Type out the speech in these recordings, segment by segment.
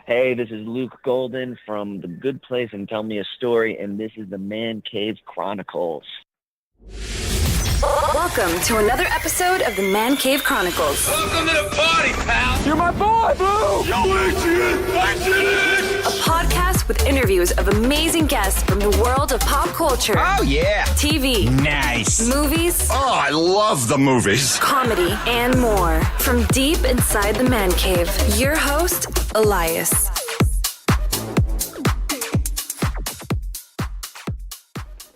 Hey, this is Luke Guldan from The Good Place and Tell Me a Story, and this is the Man Cave Chronicles. Welcome to another episode of the Man Cave Chronicles. Welcome to the party, pal! You're my boy, Blue! Yo, Adrian! A podcast with interviews of amazing guests from the world of pop culture. Oh, yeah! TV. Nice! Movies. Oh, I love the movies! Comedy and more. From deep inside the Man Cave, your host, Elias.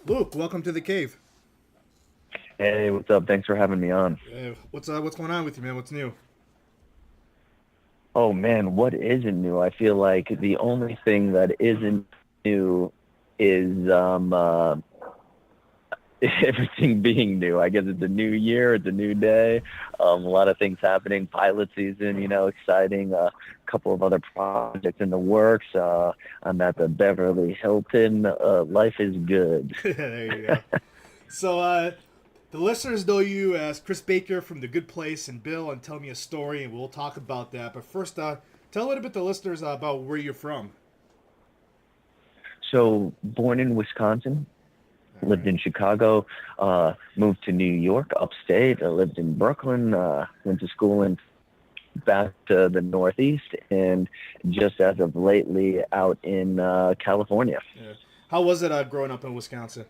Luke, welcome to the cave. Hey, what's up? Thanks for having me on. What's going on with you, man? What's new? Oh, man, what isn't new? I feel like the only thing that isn't new is everything being new. I guess it's a new year, it's a new day, a lot of things happening, pilot season, exciting, a couple of other projects in the works. I'm at the Beverly Hilton. Life is good. There you go. So, the listeners know you as Chris Baker from The Good Place and Bill and Tell Me a Story, and we'll talk about that. But first, tell a little bit to the listeners about where you're from. So, born in Wisconsin. Lived in Chicago, moved to New York, upstate. I lived in Brooklyn, went to school in back to the Northeast, and just as of lately out in California. Yeah. How was it growing up in Wisconsin?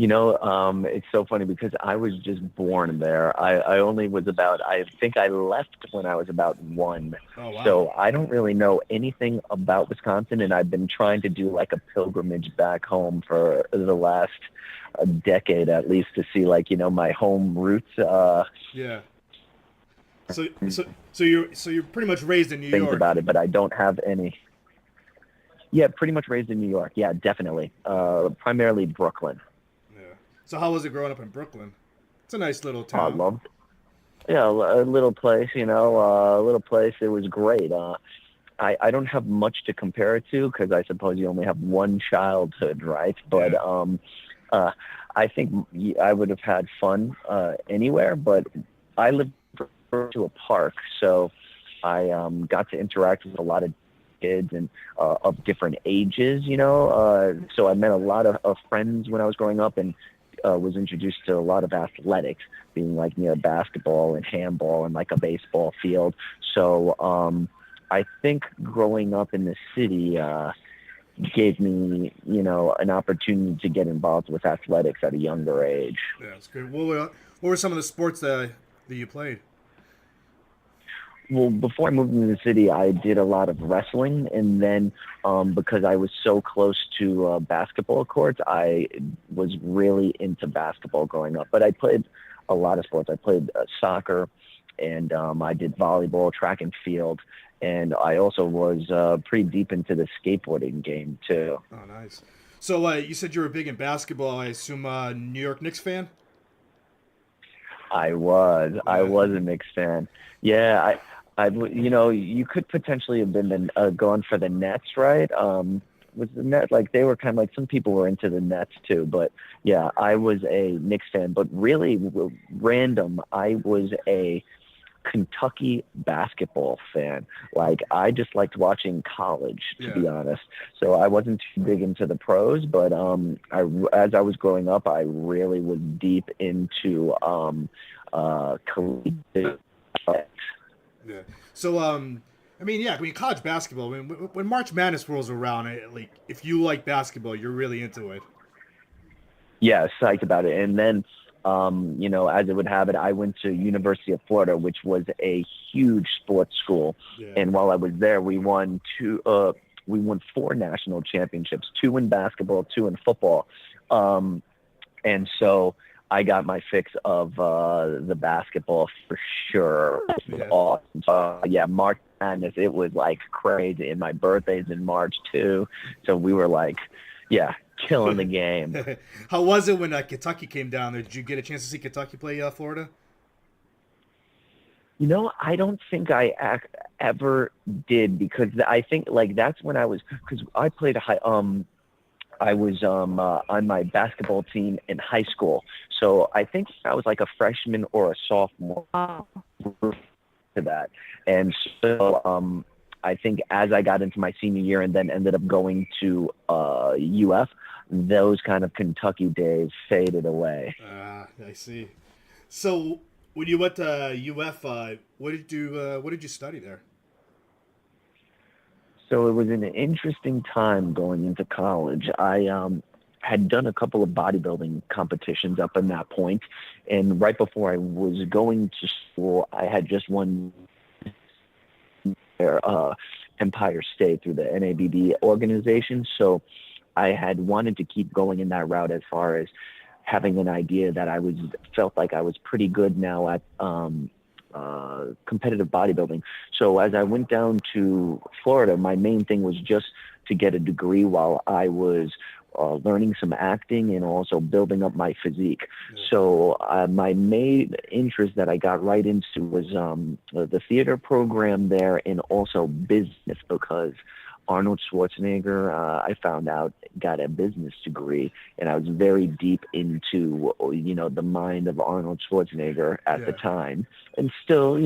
It's so funny because I was just born there. I only was I think I left when I was about 1. Oh, wow. So I don't really know anything about Wisconsin, and I've been trying to do like a pilgrimage back home for the last decade at least to see my home roots. Yeah. So you're pretty much raised in New Things York. about it, but I don't have any. Yeah, pretty much raised in New York. Yeah, definitely. Primarily Brooklyn. So how was it growing up in Brooklyn? It's a nice little town. I loved it. Yeah, a little place, a little place. It was great. I don't have much to compare it to because I suppose you only have one childhood, right? But I think I would have had fun anywhere, but I lived to a park, so I got to interact with a lot of kids and of different ages, so I met a lot of friends when I was growing up and was introduced to a lot of athletics, being near basketball and handball and a baseball field. So I think growing up in the city gave me, an opportunity to get involved with athletics at a younger age. Yeah, that's good. What were some of the sports that you played? Well, before I moved into the city, I did a lot of wrestling, and then because I was so close to basketball courts, I was really into basketball growing up. But I played a lot of sports. I played soccer, and I did volleyball, track and field, and I also was pretty deep into the skateboarding game, too. Oh, nice. So you said you were big in basketball. I assume New York Knicks fan? I was a Knicks fan. Yeah, you could potentially have been going for the Nets, right? Was the Net they were kind of some people were into the Nets too, but yeah, I was a Knicks fan. But really random, I was a Kentucky basketball fan. I just liked watching college, to be honest. So I wasn't too big into the pros, but as I was growing up, I really was deep into collegiate. Yeah. So, college basketball. When March Madness rolls around, if you like basketball, you're really into it. Yeah, psyched about it. And then, as it would have it, I went to University of Florida, which was a huge sports school. Yeah. And while I was there, we won 4 national championships, 2 in basketball, 2 in football. And so I got my fix of the basketball for sure. It was awesome. March Madness, it was crazy. And my birthday's in March too. So we were killing the game. How was it when Kentucky came down there? Did you get a chance to see Kentucky play Florida? I don't think I ever did because I think that's when I was, because I played I was on my basketball team in high school. So I think I was a freshman or a sophomore. to that. And so I think as I got into my senior year and then ended up going to UF, those kind of Kentucky days faded away. I see. So when you went to UF, what did you study there? So it was an interesting time going into college. I had done a couple of bodybuilding competitions up in that point, and right before I was going to school, I had just won Empire State through the NABB organization. So I had wanted to keep going in that route as far as having an idea that felt like I was pretty good now at competitive bodybuilding. So as I went down to Florida, my main thing was just to get a degree while I was learning some acting and also building up my physique. Yeah. So my main interest that I got right into was the theater program there and also business, because Arnold Schwarzenegger, I found out, got a business degree, and I was very deep into, the mind of Arnold Schwarzenegger at the time, and still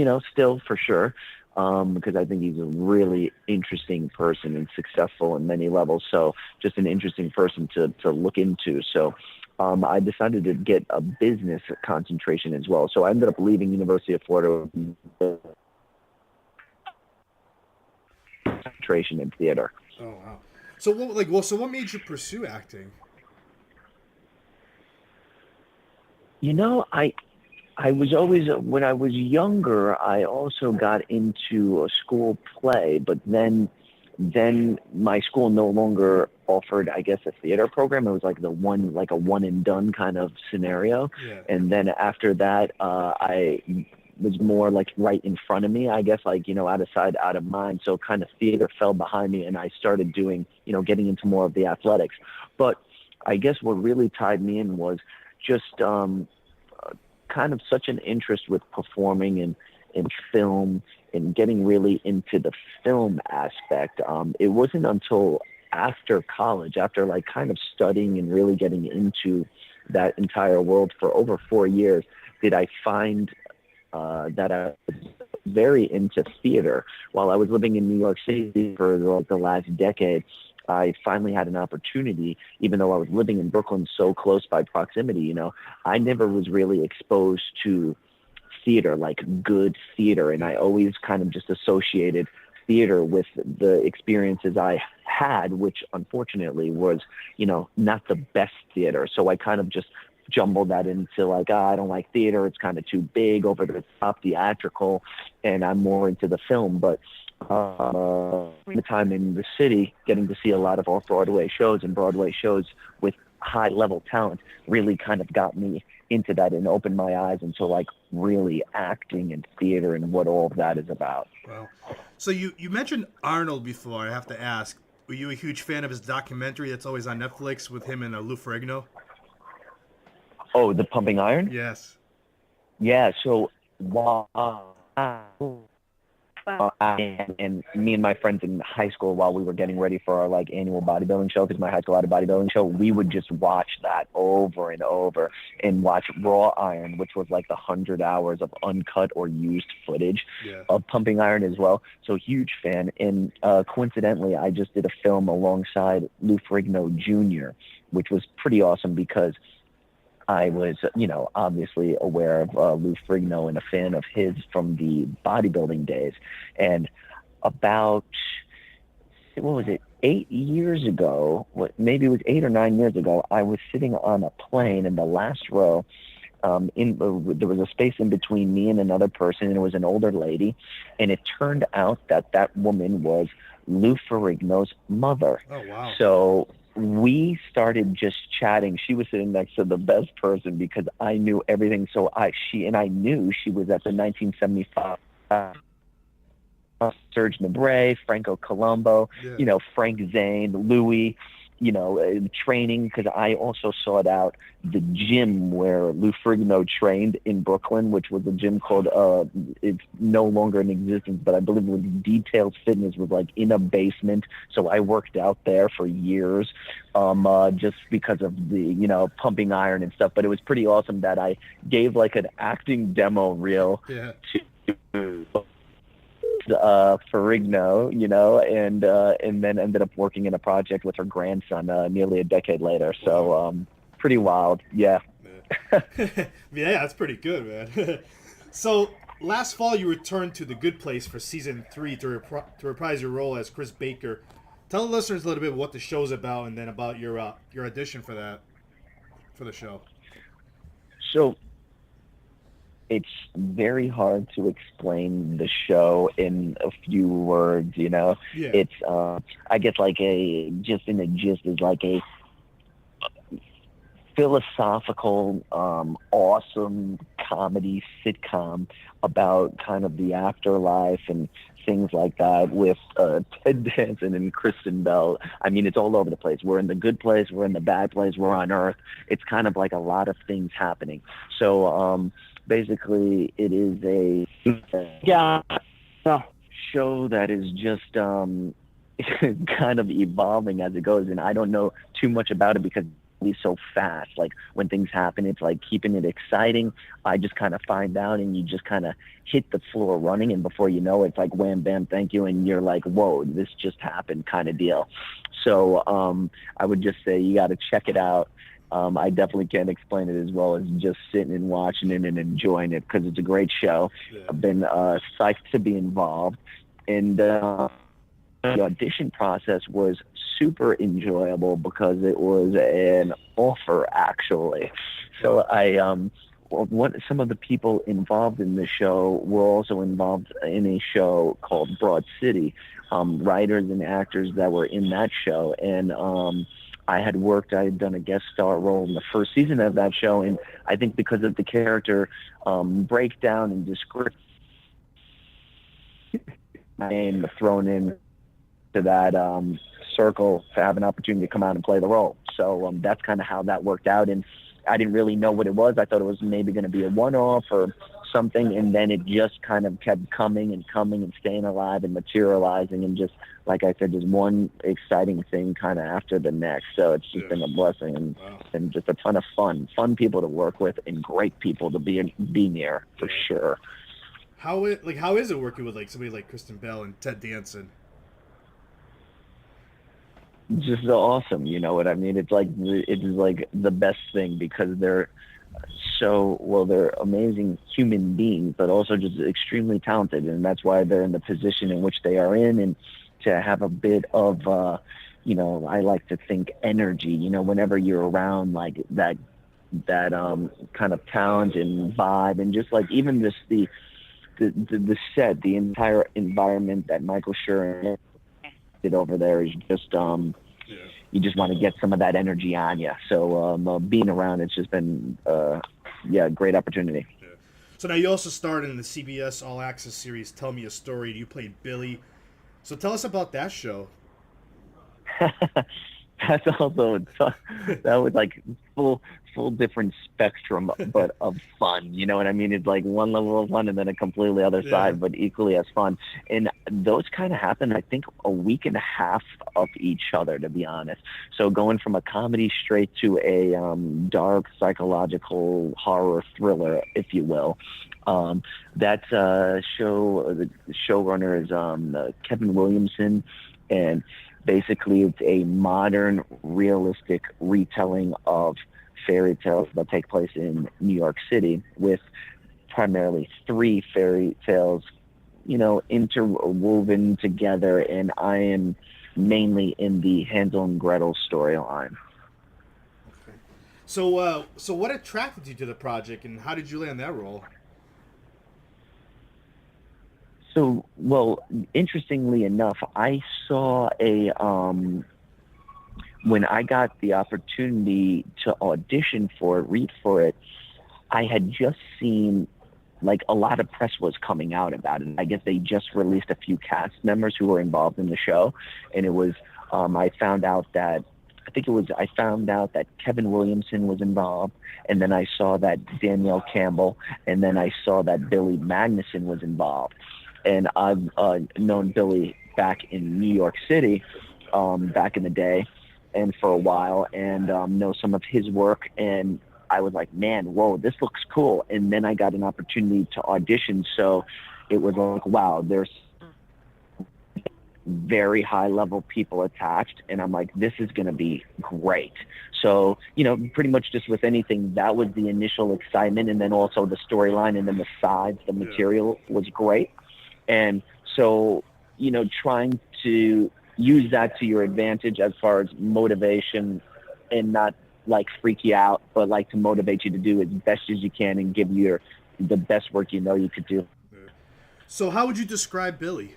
for sure, because I think he's a really interesting person and successful in many levels. So just an interesting person to look into. So I decided to get a business concentration as well. So I ended up leaving University of Florida with concentration in theater. Oh wow! So what made you pursue acting? I was always, when I was younger, I also got into a school play, but then my school no longer offered, I guess, a theater program. It was like a one and done kind of scenario. Yeah. And then after that, I was more like right in front of me, I guess, out of sight, out of mind. So kind of theater fell behind me, and I started doing, getting into more of the athletics. But I guess what really tied me in was just kind of such an interest with performing and film and getting really into the film aspect. It wasn't until after college, after kind of studying and really getting into that entire world for over 4 years, did I find that I was very into theater. While I was living in New York City for the last decade, I finally had an opportunity, even though I was living in Brooklyn so close by proximity, I never was really exposed to theater, like good theater. And I always kind of just associated theater with the experiences I had, which unfortunately was, not the best theater. So I kind of just jumbled that into I don't like theater. It's kind of too big, over the top, theatrical, and I'm more into the film. But the time in the city, getting to see a lot of off-Broadway shows and Broadway shows with high-level talent really kind of got me into that and opened my eyes into really acting and theater and what all of that is about. Wow. So you mentioned Arnold before. I have to ask, were you a huge fan of his documentary that's always on Netflix with him and Lou Ferrigno? Oh, the Pumping Iron? Yes. Yeah, so and me and my friends in high school, while we were getting ready for our annual bodybuilding show, because my high school had a bodybuilding show, we would just watch that over and over and watch Raw Iron, which was the 100 hours of uncut or used footage of Pumping Iron as well. So huge fan. And coincidentally, I just did a film alongside Lou Ferrigno Jr., which was pretty awesome because I was, obviously aware of Lou Ferrigno and a fan of his from the bodybuilding days. And about, 8 years ago, maybe it was 8 or 9 years ago, I was sitting on a plane in the last row. There was a space in between me and another person, and it was an older lady. And it turned out that woman was Lou Ferrigno's mother. Oh, wow. So we started just chatting. She was sitting next to the best person because I knew everything. So I knew she was at the 1975 Serge Nabray, Franco Colombo, Frank Zane, Louis, training, because I also sought out the gym where Lou Ferrigno trained in Brooklyn, which was a gym called, it's no longer in existence, but I believe it was Details Fitness, was in a basement. So I worked out there for years, just because of the, Pumping Iron and stuff. But it was pretty awesome that I gave an acting demo reel to Ferrigno, and then ended up working in a project with her grandson nearly a decade later. So pretty wild, yeah. Yeah, that's pretty good, man. So last fall, you returned to The Good Place for season 3 to reprise your role as Chris Baker. Tell the listeners a little bit what the show's about, and then about your audition for the show. So it's very hard to explain the show in a few words, Yeah. It's I guess like just in a gist is like a philosophical, awesome comedy sitcom about kind of the afterlife and things like that with Ted Danson and Kristen Bell. I mean, it's all over the place. We're in the good place, we're in the bad place, we're on Earth. It's kind of like a lot of things happening. So basically, it is a show that is just kind of evolving as it goes, and I don't know too much about it because it's so fast. Like when things happen, it's like keeping it exciting. I just kind of find out, and you just kind of hit the floor running, and before you know it, it's like wham bam thank you, and you're like, whoa, this just happened kind of deal. So I would just say you got to check it out. I definitely can't explain it as well as just sitting and watching it and enjoying it, because it's a great show. Yeah. I've been psyched to be involved, and the audition process was super enjoyable because it was an offer, actually. So some of the people involved in the show were also involved in a show called Broad City, writers and actors that were in that show, and I had done a guest star role in the first season of that show, and I think because of the character breakdown and description, my name was thrown in to that circle to have an opportunity to come out and play the role. So that's kind of how that worked out, and I didn't really know what it was. I thought it was maybe going to be a one-off or something, and then it just kind of kept coming and staying alive and materializing, and just, like I said, just one exciting thing kind of after the next. So it's just been a blessing, and just a ton of fun people to work with, and great people to be near, for sure. How is it working with like somebody like Kristen Bell and Ted Danson? Just awesome, you know what I mean? It's like the best thing, because they're they're amazing human beings, but also just extremely talented, and that's why they're in the position in which they are in, and to have a bit of I like to think energy, whenever you're around like that kind of talent and vibe, and just like even just the set, the entire environment that Michael Schur did over there is just you just want to get some of that energy on you. So being around, it's just been great opportunity. Yeah. So now you also starred in the CBS All Access series Tell Me a Story. You played Billy. So tell us about that show. That's also that was like full different spectrum, but of fun. You know what I mean? It's like one level of fun and then a completely other side, but equally as fun. And those kind of happen, I think, a week and a half of each other, to be honest. So going from a comedy straight to a dark psychological horror thriller, if you will. That show, the showrunner is Kevin Williamson, and basically it's a modern, realistic retelling of fairy tales that take place in New York City, with primarily 3 fairy tales, interwoven together, and I am mainly in the Hansel and Gretel storyline. Okay. So what attracted you to the project, and how did you land that role? So, interestingly enough, I saw when I got the opportunity to audition for it, read for it, I had just seen, like, a lot of press was coming out about it. I guess they just released a few cast members who were involved in the show, and it was, I found out that Kevin Williamson was involved, and then I saw that Danielle Campbell, and then I saw that Billy Magnuson was involved. And I've known Billy back in New York City back in the day and for a while, and know some of his work. And I was like, man, whoa, this looks cool. And then I got an opportunity to audition. So it was like, wow, there's very high level people attached, and I'm like, this is going to be great. So, you know, pretty much just with anything, that was the initial excitement, and then also the storyline, and then the sides, the material was great. And so, you know, trying to use that to your advantage as far as motivation, and not like freak you out, but like to motivate you to do as best as you can and give you the best work you know you could do. So how would you describe Billy?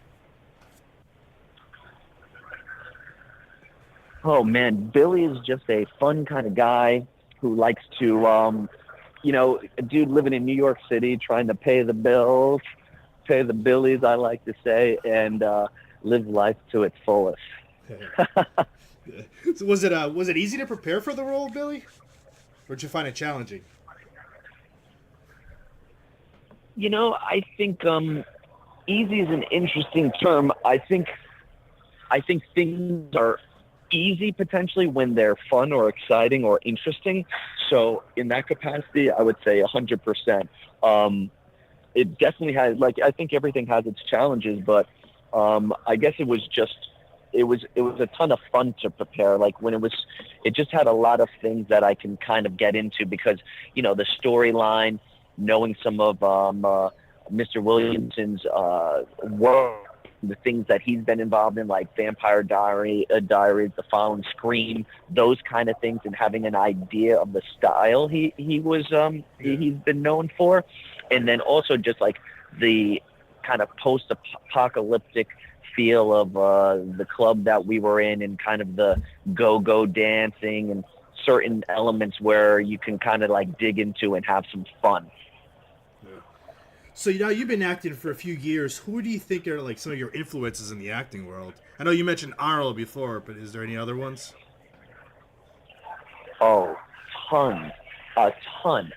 Oh man, Billy is just a fun kind of guy who likes to, you know, a dude living in New York City, trying to pay the bills, pay the billies, I like to say, and live life to its fullest. So was it easy to prepare for the role of Billy, or did you find it challenging? You know, I think easy is an interesting term. I think things are easy potentially when they're fun or exciting or interesting. So in that capacity, I would say 100%. It definitely has, like, I think everything has its challenges, but I guess it was a ton of fun to prepare. Like it just had a lot of things that I can kind of get into because, you know, the storyline, knowing some of Mr. Williamson's work, the things that he's been involved in, like Vampire Diaries, The Fallen Scream, those kind of things, and having an idea of the style he's been known for, and then also just like the kind of post-apocalyptic feel of the club that we were in, and kind of the go-go dancing and certain elements where you can kind of like dig into and have some fun. So now you've been acting for a few years. Who do you think are like some of your influences in the acting world? I know you mentioned Arnold before, but is there any other ones? Oh, a ton.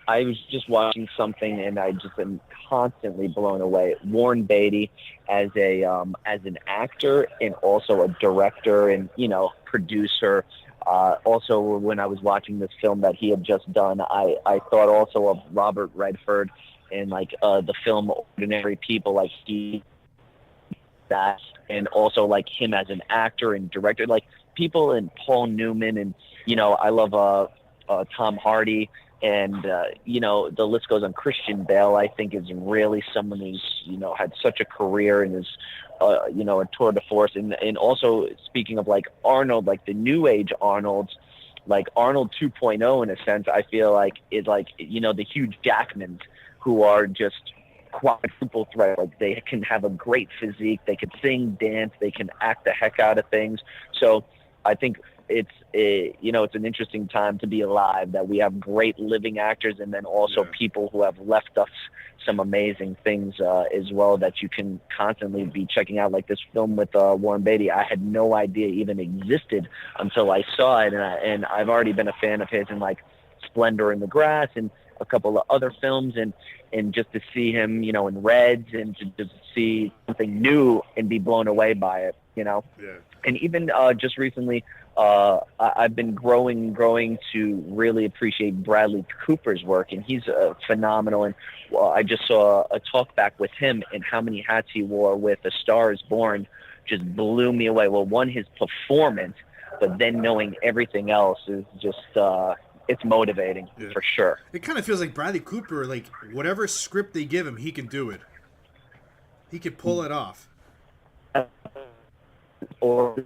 I was just watching something and I just am constantly blown away. Warren Beatty as an actor and also a director and, you know, producer. Also, when I was watching this film that he had just done, I thought also of Robert Redford and like the film Ordinary People, like that, and also like him as an actor and director, like people, and Paul Newman, and, you know, I love Tom Hardy, and you know, the list goes on. Christian Bale, I think, is really someone who's, you know, had such a career and is you know, a tour de force. And also, speaking of like Arnold, like the new age Arnolds, like Arnold 2.0 in a sense, I feel like is like, you know, the Hugh Jackmans, who are just quadruple threat. Like they can have a great physique, they can sing, dance, they can act the heck out of things. So I think it's an interesting time to be alive, that we have great living actors, and then also people who have left us some amazing things as well that you can constantly be checking out. Like this film with Warren Beatty, I had no idea even existed until I saw it, and I've already been a fan of his in like Splendor in the Grass and a couple of other films, and just to see him, you know, in Reds, and to just see something new and be blown away by it, you know. Yeah. And even just recently, I've been growing to really appreciate Bradley Cooper's work, and he's phenomenal. And I just saw a talk back with him, and how many hats he wore with A Star Is Born just blew me away. Well, one, his performance, but then knowing everything else is just it's motivating for sure. It kind of feels like Bradley Cooper, like whatever script they give him, he can do it. He can pull it off. Or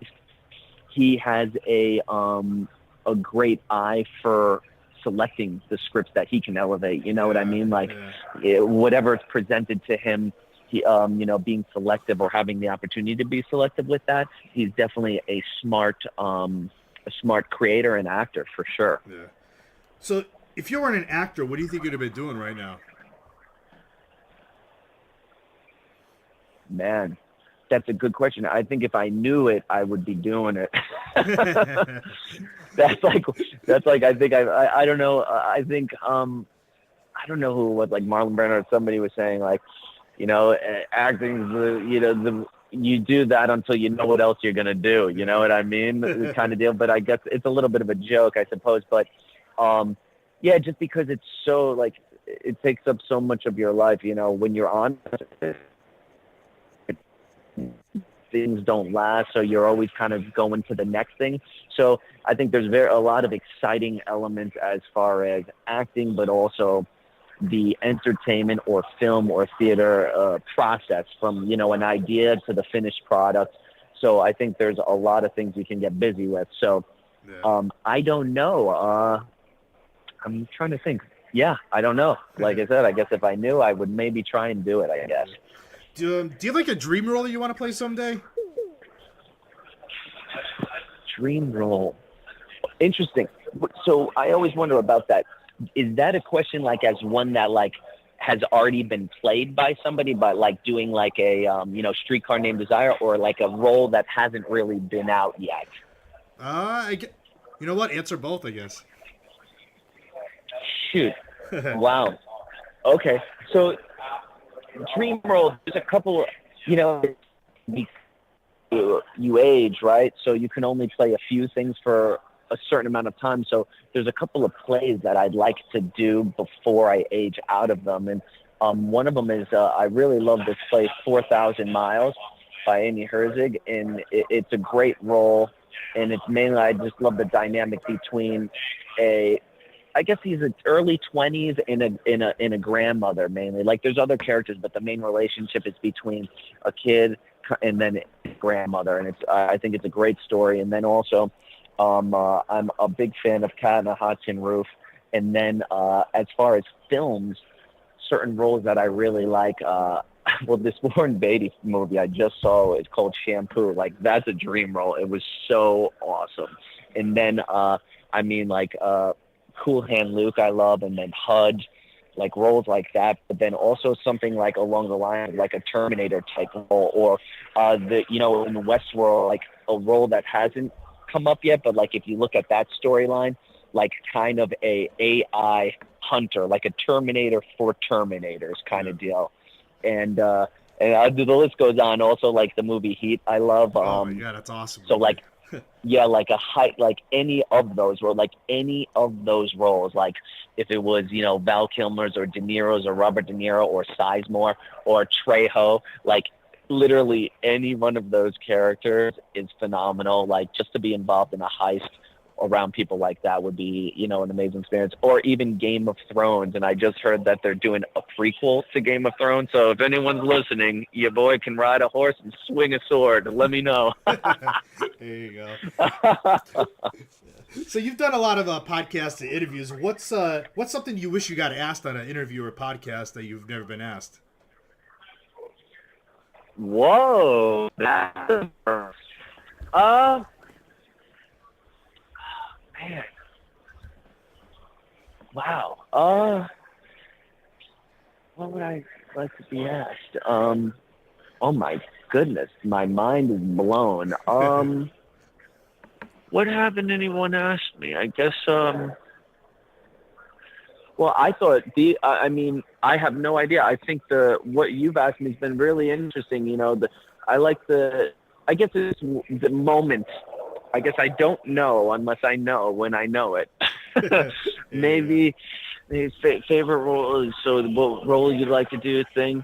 he has a great eye for selecting the scripts that he can elevate. You know what I mean? Like whatever is presented to him, he, you know, being selective or having the opportunity to be selective with that. He's definitely a smart creator and actor for sure. Yeah. So if you weren't an actor, what do you think you'd have been doing right now? Man, that's a good question. I think if I knew it, I would be doing it. that's like I think I don't know. I think I don't know who it was, like Marlon Brando or somebody was saying, like, you know, acting is you do that until you know what else you're gonna do. You know what I mean? Kind of deal. But I guess it's a little bit of a joke, I suppose. But yeah, just because it's so, like, it takes up so much of your life. You know, when you're on, things don't last, so you're always kind of going to the next thing. So I think there's a lot of exciting elements as far as acting, but also the entertainment or film or theater process from, an idea to the finished product. So I think there's a lot of things you can get busy with. So I don't know. I'm trying to think. Yeah, I don't know. Like I said, I guess if I knew, I would maybe try and do it, I guess. Do you have like a dream role that you want to play someday? Dream role. Interesting. So I always wonder about that. Is that a question like as one that like has already been played by somebody, but like doing like a Streetcar Named Desire, or like a role that hasn't really been out yet? You know what? Answer both, I guess. Shoot. Wow. Okay. So dream role, there's a couple, you age, right? So you can only play a few things for a certain amount of time. So there's a couple of plays that I'd like to do before I age out of them. And one of them is I really love this play, 4,000 Miles by Amy Herzig. And it's a great role. And it's mainly, I just love the dynamic between I guess he's in early 20s in a grandmother mainly. Like there's other characters, but the main relationship is between a kid and then his grandmother. And I think it's a great story. And then also, I'm a big fan of Cat in a Hot Tin Roof. And then as far as films, certain roles that I really like, this Warren Beatty movie I just saw, it's called Shampoo. Like that's a dream role. It was so awesome. And then, Cool Hand Luke I love, and then HUD, like roles like that. But then also something like along the line of like a Terminator type role, or in Westworld, like a role that hasn't come up yet, but like if you look at that storyline, like kind of a AI hunter, like a Terminator for Terminators kind of deal. And the list goes on. Also like the movie Heat I love. Yeah, that's awesome. So like like any of those roles, like if it was Val Kilmer's or De Niro's or Robert De Niro or Sizemore or Trejo, like literally any one of those characters is phenomenal. Like just to be involved in a heist around people like that would be, an amazing experience. Or even Game of Thrones. And I just heard that they're doing a prequel to Game of Thrones. So if anyone's listening, your boy can ride a horse and swing a sword. Let me know. There you go. So you've done a lot of podcasts and interviews. What's something you wish you got asked on an interview or podcast that you've never been asked? Whoa, that's the first. Man. Wow. What would I like to be asked? Oh my goodness, my mind is blown. What haven't anyone asked me? I guess. Well, I thought I have no idea. I think what you've asked me has been really interesting. I guess it's the moment. I guess I don't know unless I know when I know it. Maybe his favorite role is what role you'd like to do thing.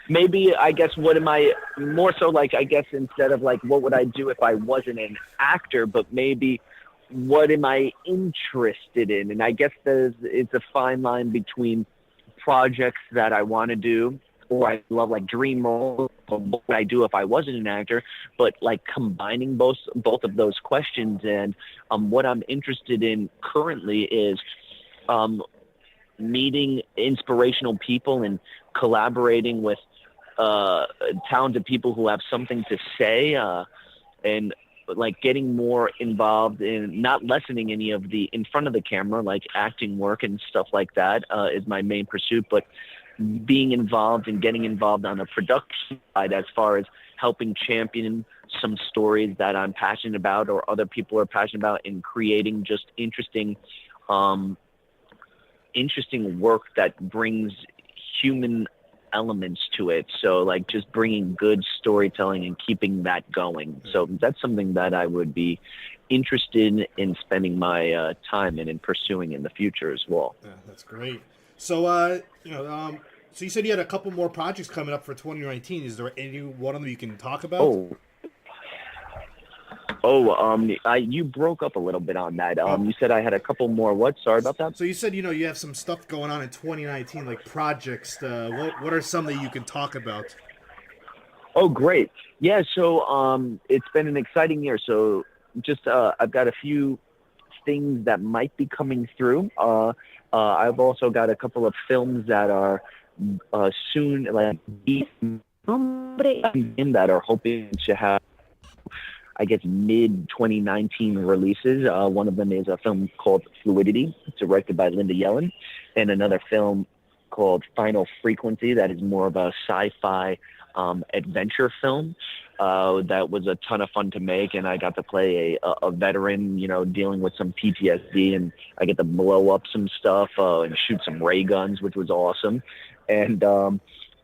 Maybe I guess what am I more so like, I guess instead of like what would I do if I wasn't an actor, but maybe what am I interested in? And I guess it's a fine line between projects that I want to do, or I love like dream roles, or what would I do if I wasn't an actor, but like combining both of those questions. And what I'm interested in currently is meeting inspirational people and collaborating with talented people who have something to say, and like getting more involved in not lessening any of the in front of the camera, like acting work and stuff like that, is my main pursuit, but being involved and getting involved on a production side as far as helping champion some stories that I'm passionate about or other people are passionate about, and creating just interesting work that brings human elements to it. So like just bringing good storytelling and keeping that going. So that's something that I would be interested in spending my time in and pursuing in the future as well. Yeah, that's great. So, So you said you had a couple more projects coming up for 2019. Is there any one of them you can talk about? You broke up a little bit on that. You said I had a couple more. What? Sorry about that. So you said you have some stuff going on in 2019, like projects. What are some that you can talk about? Oh, great. Yeah. So it's been an exciting year. So just I've got a few things that might be coming through. I've also got a couple of films that are soon, like that are hoping to have, I guess, mid-2019 releases. One of them is a film called Fluidity, directed by Linda Yellen, and another film called Final Frequency that is more of a sci-fi adventure film that was a ton of fun to make, and I got to play a veteran, dealing with some PTSD, and I get to blow up some stuff and shoot some ray guns, which was awesome. And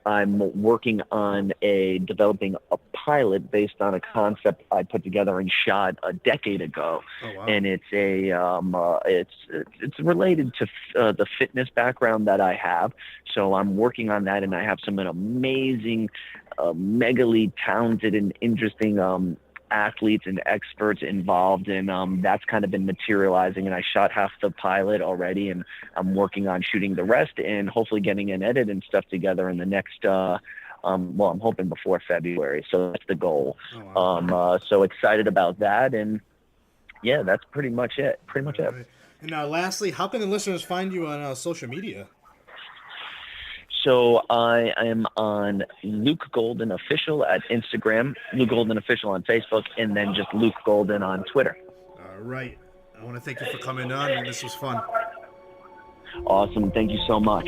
I'm working on developing a pilot based on a concept I put together and shot a decade ago. Oh, wow. And it's it's related to the fitness background that I have. So I'm working on that, and I have some amazing, megally talented and interesting athletes and experts involved, and that's kind of been materializing. And I shot half the pilot already, and I'm working on shooting the rest and hopefully getting an edit and stuff together in the next I'm hoping before February, so that's the goal. Oh, wow. So excited about that, and yeah, that's pretty much it. Right. And now lastly, how can the listeners find you on social media? So I am on Luke Guldan Official at Instagram, Luke Guldan Official on Facebook, and then just Luke Guldan on Twitter. All right. I want to thank you for coming on, and this was fun. Awesome. Thank you so much.